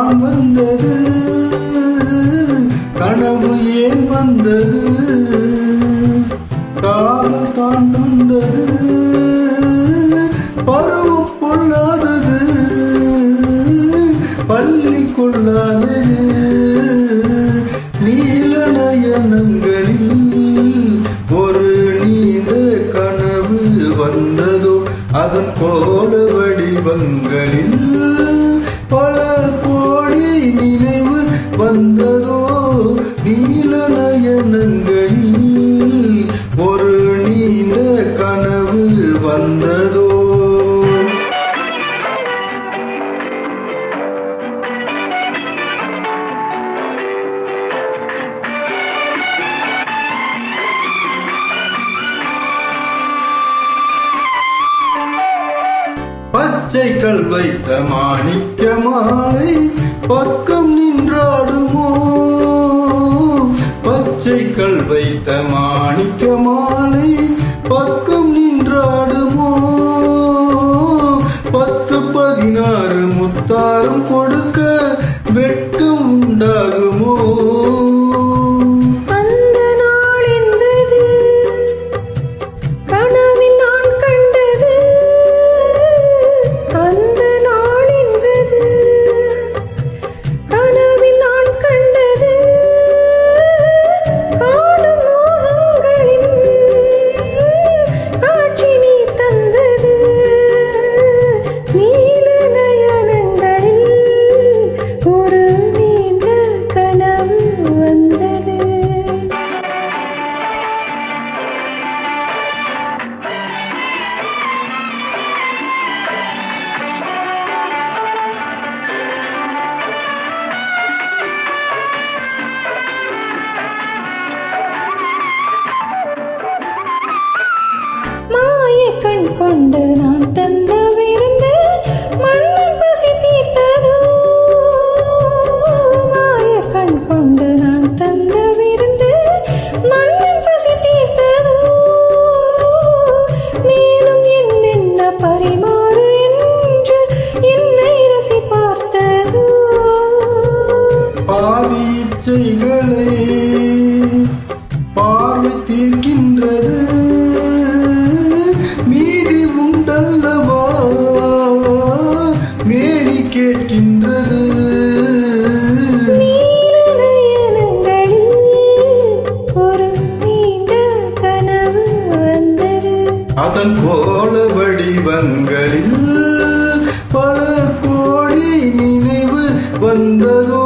தான் வந்தது, கனவு ஏன் வந்தது, காதல் தான் தந்தது, பருவம் கொள்ளாதது, பள்ளி கொள்ளாதது, நீல நயனங்களில் ஒரு நீண்ட கனவு வந்ததோ, அதன் கோல வடிவங்களில் பல கோடி நினைவு வந்ததோ, நீல நயனங்களில் ஒரு நீண்ட கனவு வந்ததோ. பச்சைகள் வைத்த மாணிக்க மாலை பக்கம் நின்றாடுமோ, பச்சைகள் வைத்த மாணிக்க மாலை பக்கம் நின்றாடுமோ, 10-16 முத்தாரம் கொடுக்க வெட்கம் உண்டாகுமோ. கண் கொண்டு நான் தந்த விருந்து மண்ணின் பசி தீர்த்ததோ, மாய கண் கொண்டு நான் தந்த விருந்து மண்ணின் பசி தீர்த்ததோ, மேலும் என்னென்ன பரிமாறு என்று என்னை ரசி பார்த்ததோ. பாதி இச்சைகளை பார்வை தீர்க்கின்றது, மீதி உண்டல்லவா மேனி கேட்கின்றது. ஒரு நீண்ட கனவு வந்தது, அதன் கோல வடிவங்களில் பல கோடி நினைவு வந்ததோ.